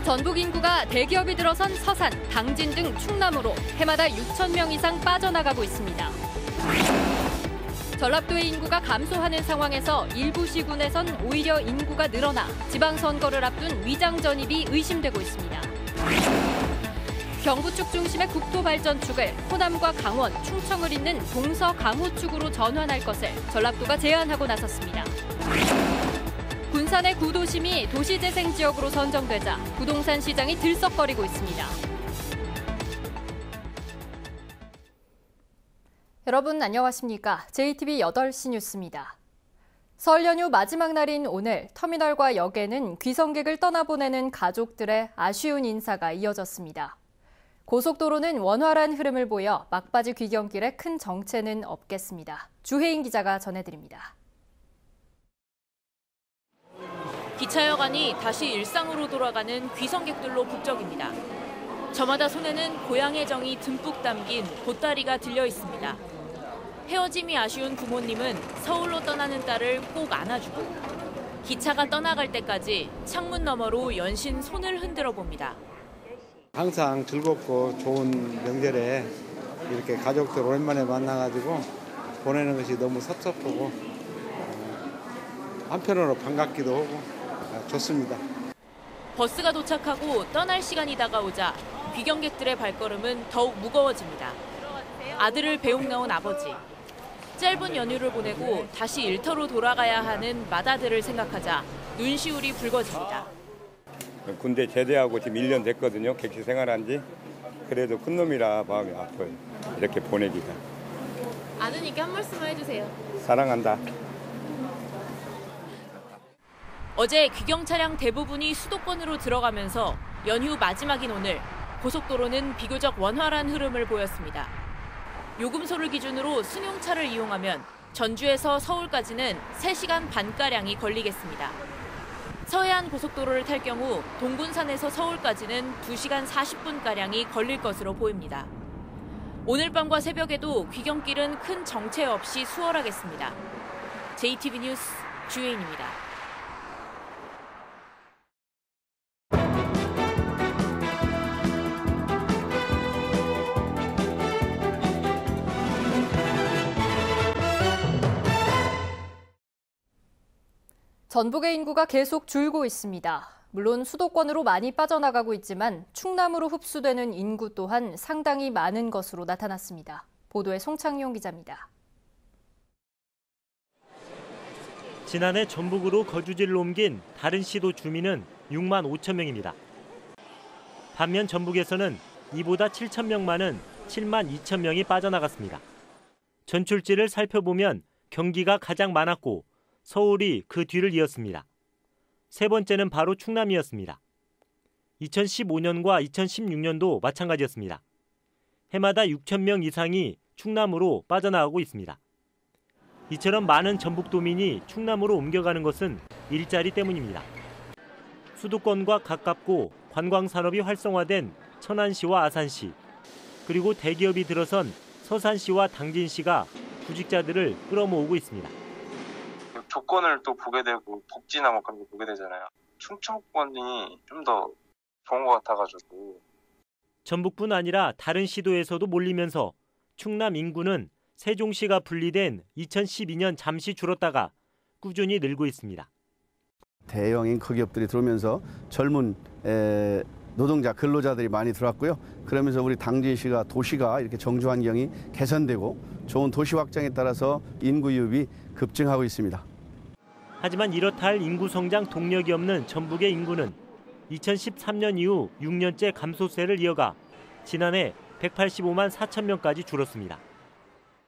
전북 인구가 대기업이 들어선 서산, 당진 등 충남으로 해마다 6천 명 이상 빠져나가고 있습니다. 전라도의 인구가 감소하는 상황에서 일부 시군에선 오히려 인구가 늘어나 지방선거를 앞둔 위장전입이 의심되고 있습니다. 경부축 중심의 국토발전축을 호남과 강원, 충청을 잇는 동서-강호축으로 전환할 것을 전라도가 제안하고 나섰습니다. 군산의 구도심이 도시재생지역으로 선정되자 부동산 시장이 들썩거리고 있습니다. 여러분 안녕하십니까? JTBC 8시 뉴스입니다. 설 연휴 마지막 날인 오늘 터미널과 역에는 귀성객을 떠나보내는 가족들의 아쉬운 인사가 이어졌습니다. 고속도로는 원활한 흐름을 보여 막바지 귀경길에 큰 정체는 없겠습니다. 주혜인 기자가 전해드립니다. 기차역 안이 다시 일상으로 돌아가는 귀성객들로 북적입니다. 저마다 손에는 고향의 정이 듬뿍 담긴 보따리가 들려 있습니다. 헤어짐이 아쉬운 부모님은 서울로 떠나는 딸을 꼭 안아주고 기차가 떠나갈 때까지 창문 너머로 연신 손을 흔들어 봅니다. 항상 즐겁고 좋은 명절에 이렇게 가족들 오랜만에 만나가지고 보내는 것이 너무 섭섭하고 한편으로 반갑기도 하고 좋습니다. 버스가 도착하고 떠날 시간이 다가오자 귀경객들의 발걸음은 더욱 무거워집니다. 아들을 배웅 나온 아버지. 짧은 연휴를 보내고 다시 일터로 돌아가야 하는 맏아들을 생각하자 눈시울이 붉어집니다. 군대 제대하고 지금 1년 됐거든요. 객실 생활한 지. 그래도 큰 놈이라 마음이 아파요. 이렇게 보내기가. 아드님께 한 말씀만 해주세요. 사랑한다. 어제 귀경 차량 대부분이 수도권으로 들어가면서 연휴 마지막인 오늘 고속도로는 비교적 원활한 흐름을 보였습니다. 요금소를 기준으로 승용차를 이용하면 전주에서 서울까지는 3시간 반가량이 걸리겠습니다. 서해안 고속도로를 탈 경우 동군산에서 서울까지는 2시간 40분가량이 걸릴 것으로 보입니다. 오늘 밤과 새벽에도 귀경길은 큰 정체 없이 수월하겠습니다. JTBC 뉴스 주혜인입니다. 전북의 인구가 계속 줄고 있습니다. 물론 수도권으로 많이 빠져나가고 있지만 충남으로 흡수되는 인구 또한 상당히 많은 것으로 나타났습니다. 보도에 송창용 기자입니다. 지난해 전북으로 거주지를 옮긴 다른 시도 주민은 6만 5천 명입니다. 반면 전북에서는 이보다 7천 명 많은 7만 2천 명이 빠져나갔습니다. 전출지를 살펴보면 경기가 가장 많았고 서울이 그 뒤를 이었습니다. 세 번째는 바로 충남이었습니다. 2015년과 2016년도 마찬가지였습니다. 해마다 6천 명 이상이 충남으로 빠져나가고 있습니다. 이처럼 많은 전북도민이 충남으로 옮겨가는 것은 일자리 때문입니다. 수도권과 가깝고 관광산업이 활성화된 천안시와 아산시, 그리고 대기업이 들어선 서산시와 당진시가 구직자들을 끌어모으고 있습니다. 조건을 또 보게 되고 복지나 뭐 그런 거 보게 되잖아요. 충청권이 좀 더 좋은 것 같아가지고. 전북뿐 아니라 다른 시도에서도 몰리면서 충남 인구는 세종시가 분리된 2012년 잠시 줄었다가 꾸준히 늘고 있습니다. 대형인 기업들이 들어오면서 젊은 노동자, 근로자들이 많이 들어왔고요. 그러면서 우리 당진시가 도시가 이렇게 정주 환경이 개선되고 좋은 도시 확장에 따라서 인구 유입이 급증하고 있습니다. 하지만 이렇다 할 인구 성장 동력이 없는 전북의 인구는 2013년 이후 6년째 감소세를 이어가 지난해 185만 4천 명까지 줄었습니다.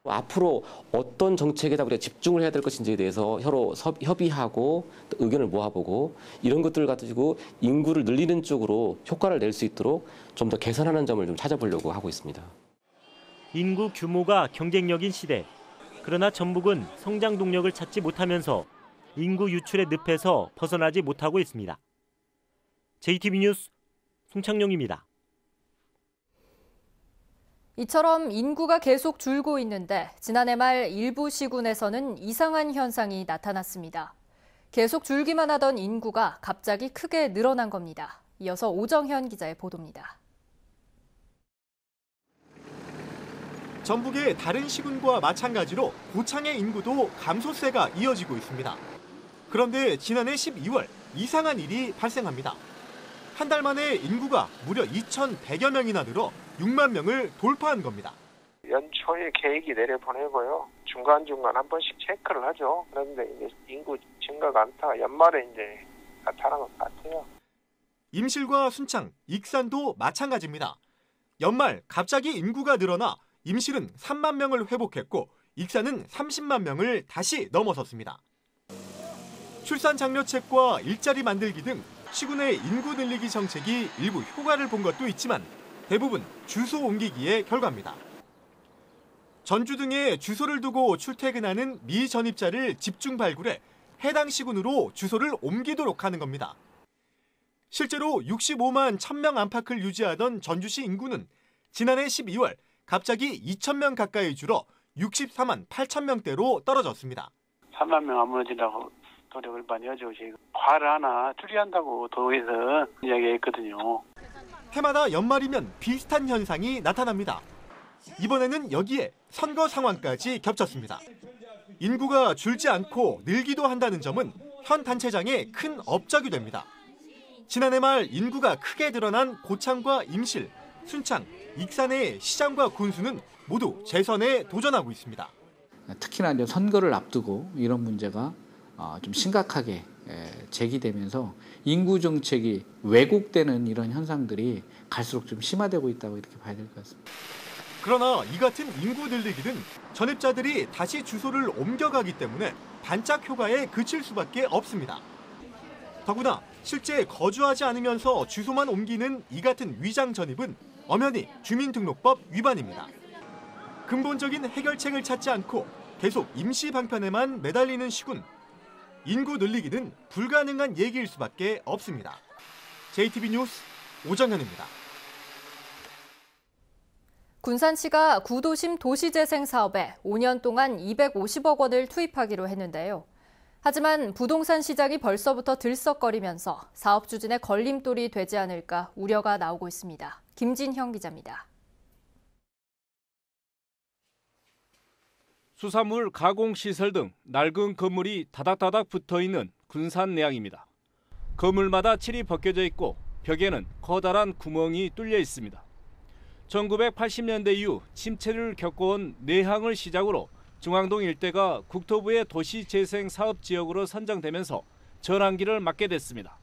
앞으로 어떤 정책에다 우리가 집중을 해야 될 것인지에 대해서 서로 협의하고 의견을 모아보고 이런 것들을 가지고 인구를 늘리는 쪽으로 효과를 낼 수 있도록 좀 더 개선하는 점을 좀 찾아보려고 하고 있습니다. 인구 규모가 경쟁력인 시대. 그러나 전북은 성장 동력을 찾지 못하면서 인구 유출의 늪에서 벗어나지 못하고 있습니다. JTBC 뉴스 송창용입니다. 이처럼 인구가 계속 줄고 있는데 지난해 말 일부 시군에서는 이상한 현상이 나타났습니다. 계속 줄기만 하던 인구가 갑자기 크게 늘어난 겁니다. 이어서 오정현 기자의 보도입니다. 전북의 다른 시군과 마찬가지로 고창의 인구도 감소세가 이어지고 있습니다. 그런데 지난해 12월 이상한 일이 발생합니다. 한 달 만에 인구가 무려 2,100여 명이나 늘어 6만 명을 돌파한 겁니다. 연초에 계획이 내려보내고요. 중간중간 한 번씩 체크를 하죠. 그런데 이제 인구 증가가 않다가 연말에 이제 나타난 것 같아요. 임실과 순창, 익산도 마찬가지입니다. 연말 갑자기 인구가 늘어나 임실은 3만 명을 회복했고 익산은 30만 명을 다시 넘어섰습니다. 출산 장려책과 일자리 만들기 등 시군의 인구 늘리기 정책이 일부 효과를 본 것도 있지만 대부분 주소 옮기기의 결과입니다. 전주 등에 주소를 두고 출퇴근하는 미전입자를 집중 발굴해 해당 시군으로 주소를 옮기도록 하는 겁니다. 실제로 65만 1000명 안팎을 유지하던 전주시 인구는 지난해 12월 갑자기 2,000명 가까이 줄어 64만 8,000명대로 떨어졌습니다. 3만 명 안 무너지려고 노력을 많이 하죠. 저희가 과를 하나 추리한다고 도에서 이야기했거든요. 해마다 연말이면 비슷한 현상이 나타납니다. 이번에는 여기에 선거 상황까지 겹쳤습니다. 인구가 줄지 않고 늘기도 한다는 점은 현 단체장의 큰 업적이 됩니다. 지난해 말 인구가 크게 늘어난 고창과 임실, 순창, 익산의 시장과 군수는 모두 재선에 도전하고 있습니다. 특히나 이제 선거를 앞두고 이런 문제가 좀 심각하게 제기되면서 인구 정책이 왜곡되는 이런 현상들이 갈수록 좀 심화되고 있다고 이렇게 봐야 될 것 같습니다. 그러나 이 같은 인구 늘리기는 전입자들이 다시 주소를 옮겨가기 때문에 반짝 효과에 그칠 수밖에 없습니다. 더구나 실제 거주하지 않으면서 주소만 옮기는 이 같은 위장 전입은 엄연히 주민등록법 위반입니다. 근본적인 해결책을 찾지 않고 계속 임시 방편에만 매달리는 시군. 인구 늘리기는 불가능한 얘기일 수밖에 없습니다. JTB 뉴스 오정현입니다. 군산시가 구도심 도시재생 사업에 5년 동안 250억 원을 투입하기로 했는데요. 하지만 부동산 시장이 벌써부터 들썩거리면서 사업 추진에 걸림돌이 되지 않을까 우려가 나오고 있습니다. 김진형 기자입니다. 수산물 가공시설 등 낡은 건물이 다닥다닥 붙어있는 군산 내양입니다. 건물마다 칠이 벗겨져 있고 벽에는 커다란 구멍이 뚫려 있습니다. 1980년대 이후 침체를 겪어온 내항을 시작으로 중앙동 일대가 국토부의 도시재생사업지역으로 선정되면서 전환기를 맞게 됐습니다.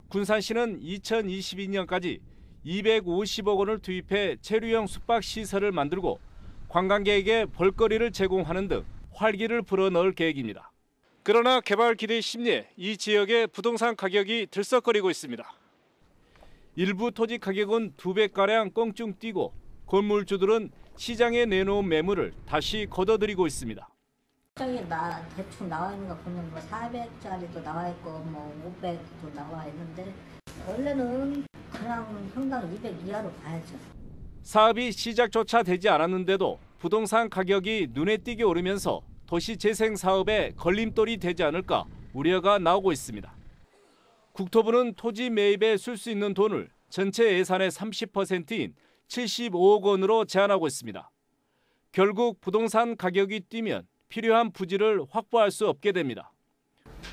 군산시는 2022년까지 250억 원을 투입해 체류형 숙박시설을 만들고 관광객에게 볼거리를 제공하는 등 활기를 불어넣을 계획입니다. 그러나 개발 기대 심리에 이 지역의 부동산 가격이 들썩거리고 있습니다. 일부 토지 가격은 2배가량 껑충 뛰고 건물주들은 시장에 내놓은 매물을 다시 걷어들이고 있습니다. 시장에 대충 나와 있는 거 보면 뭐 400짜리도 나와 있고 뭐 500도 나와 있는데 원래는 그냥 평당 200 이하로 봐야죠. 사업이 시작조차 되지 않았는데도 부동산 가격이 눈에 띄게 오르면서 도시재생 사업에 걸림돌이 되지 않을까 우려가 나오고 있습니다. 국토부는 토지 매입에 쓸 수 있는 돈을 전체 예산의 30%인 75억 원으로 제한하고 있습니다. 결국 부동산 가격이 뛰면 필요한 부지를 확보할 수 없게 됩니다.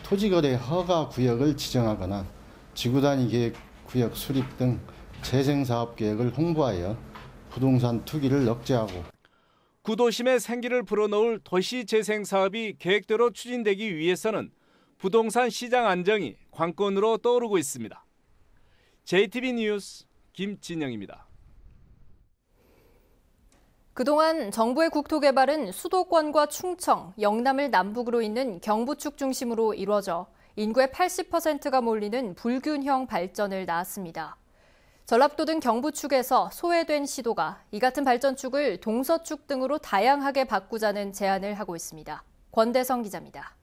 토지거래 허가 구역을 지정하거나 지구단위 계획 구역 수립 등 재생사업 계획을 홍보하여 부동산 투기를 억제하고 구도심에 생기를 불어넣을 도시재생사업이 계획대로 추진되기 위해서는 부동산 시장 안정이 관건으로 떠오르고 있습니다. JTB 뉴스 김진영입니다. 그동안 정부의 국토개발은 수도권과 충청, 영남을 남북으로 잇는 경부축 중심으로 이루어져 인구의 80%가 몰리는 불균형 발전을 낳았습니다. 전라북도 등 경부축에서 소외된 시도가 이 같은 발전축을 동서축 등으로 다양하게 바꾸자는 제안을 하고 있습니다. 권대성 기자입니다.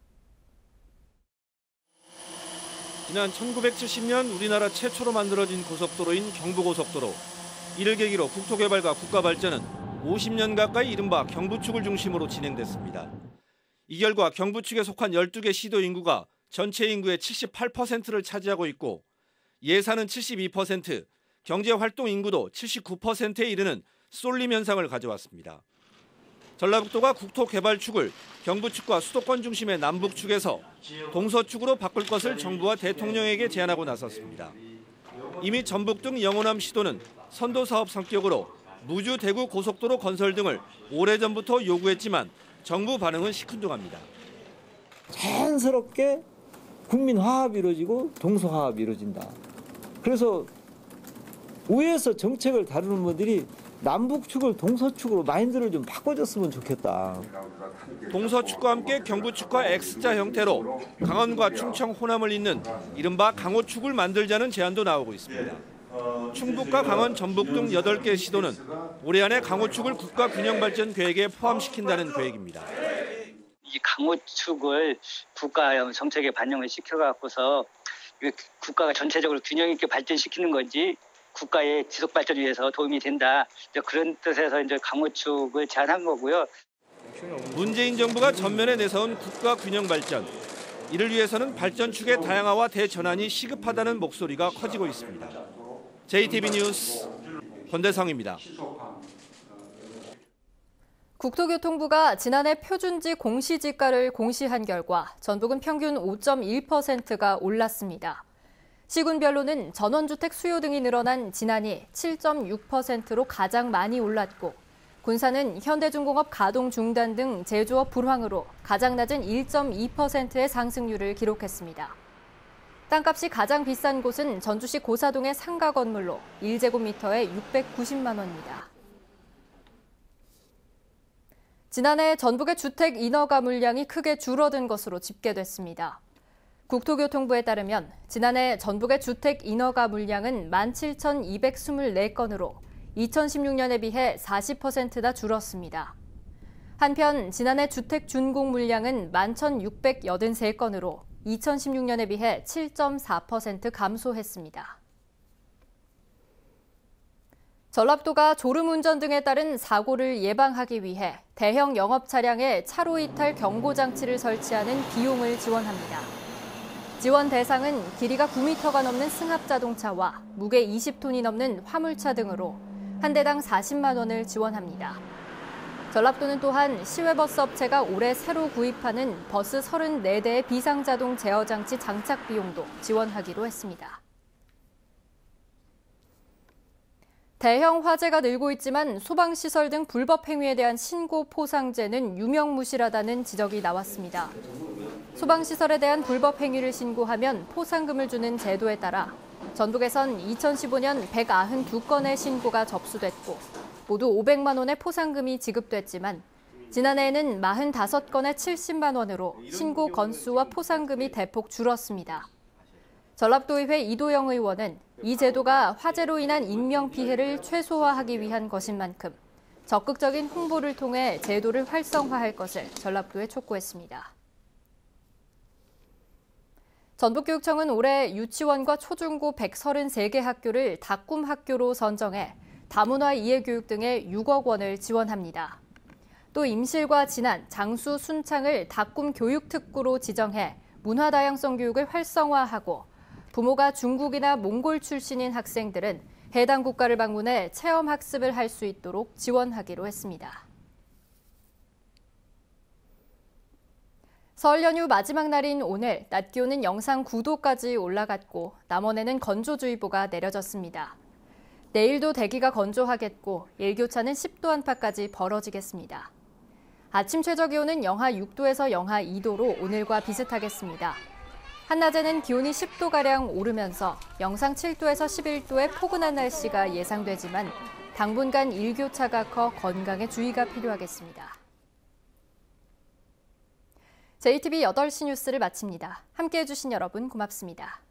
지난 1970년 우리나라 최초로 만들어진 고속도로인 경부고속도로. 이를 계기로 국토개발과 국가발전은 50년 가까이 이른바 경부축을 중심으로 진행됐습니다. 이 결과 경부축에 속한 12개 시도 인구가 전체 인구의 78%를 차지하고 있고 예산은 72%, 경제활동 인구도 79%에 이르는 쏠림 현상을 가져왔습니다. 전라북도가 국토개발축을 경부축과 수도권 중심의 남북축에서 동서축으로 바꿀 것을 정부와 대통령에게 제안하고 나섰습니다. 이미 전북 등 영호남 시도는 선도사업 성격으로 무주 대구 고속도로 건설 등을 오래전부터 요구했지만 정부 반응은 시큰둥합니다. 자연스럽게 국민 화합이 이루어지고 동서 화합이 이루어진다. 그래서 위에서 정책을 다루는 분들이 남북축을 동서축으로 마인드를 좀 바꿔줬으면 좋겠다. 동서축과 함께 경부축과 X자 형태로 강원과 충청, 호남을 잇는 이른바 강호축을 만들자는 제안도 나오고 있습니다. 충북과 강원, 전북 등 8개 시도는 올해 안에 강호축을 국가균형발전 계획에 포함시킨다는 계획입니다. 이 강호축을 국가 정책에 반영을 시켜갖고서 국가가 전체적으로 균형 있게 발전시키는 건지 국가의 지속 발전을 위해서 도움이 된다. 그런 뜻에서 이제 강호축을 제안한 거고요. 문재인 정부가 전면에 내세운 국가 균형 발전. 이를 위해서는 발전축의 다양화와 대전환이 시급하다는 목소리가 커지고 있습니다. JTB 뉴스 권대성입니다. 국토교통부가 지난해 표준지 공시지가를 공시한 결과 전북은 평균 5.1%가 올랐습니다. 시군별로는 전원주택 수요 등이 늘어난 진안이 7.6%로 가장 많이 올랐고 군산은 현대중공업 가동 중단 등 제조업 불황으로 가장 낮은 1.2%의 상승률을 기록했습니다. 땅값이 가장 비싼 곳은 전주시 고사동의 상가 건물로 1제곱미터에 690만 원입니다. 지난해 전북의 주택 인허가 물량이 크게 줄어든 것으로 집계됐습니다. 국토교통부에 따르면 지난해 전북의 주택 인허가 물량은 17,224건으로 2016년에 비해 40%나 줄었습니다. 한편 지난해 주택 준공 물량은 11,683건으로 2016년에 비해 7.4% 감소했습니다. 전라북도가 졸음운전 등에 따른 사고를 예방하기 위해 대형 영업 차량에 차로 이탈 경고장치를 설치하는 비용을 지원합니다. 지원 대상은 길이가 9m가 넘는 승합자동차와 무게 20톤이 넘는 화물차 등으로 한 대당 40만 원을 지원합니다. 전라북도는 또한 시외버스 업체가 올해 새로 구입하는 버스 34대의 비상자동 제어장치 장착 비용도 지원하기로 했습니다. 대형 화재가 늘고 있지만 소방시설 등 불법 행위에 대한 신고 포상제는 유명무실하다는 지적이 나왔습니다. 소방시설에 대한 불법 행위를 신고하면 포상금을 주는 제도에 따라 전북에선 2015년 192건의 신고가 접수됐고 모두 500만 원의 포상금이 지급됐지만 지난해에는 45건에 70만 원으로 신고 건수와 포상금이 대폭 줄었습니다. 전라북도의회 이도영 의원은 이 제도가 화재로 인한 인명피해를 최소화하기 위한 것인 만큼 적극적인 홍보를 통해 제도를 활성화할 것을 전라북도에 촉구했습니다. 전북교육청은 올해 유치원과 초중고 133개 학교를 다꿈 학교로 선정해 다문화 이해교육 등에 6억 원을 지원합니다. 또 임실과 진안, 장수, 순창을 다꿈 교육특구로 지정해 문화다양성 교육을 활성화하고 부모가 중국이나 몽골 출신인 학생들은 해당 국가를 방문해 체험학습을 할 수 있도록 지원하기로 했습니다. 설 연휴 마지막 날인 오늘 낮 기온은 영상 9도까지 올라갔고 남원에는 건조주의보가 내려졌습니다. 내일도 대기가 건조하겠고 일교차는 10도 안팎까지 벌어지겠습니다. 아침 최저 기온은 영하 6도에서 영하 2도로 오늘과 비슷하겠습니다. 한낮에는 기온이 10도가량 오르면서 영상 7도에서 11도의 포근한 날씨가 예상되지만 당분간 일교차가 커 건강에 주의가 필요하겠습니다. JTB 8시 뉴스를 마칩니다. 함께해 주신 여러분 고맙습니다.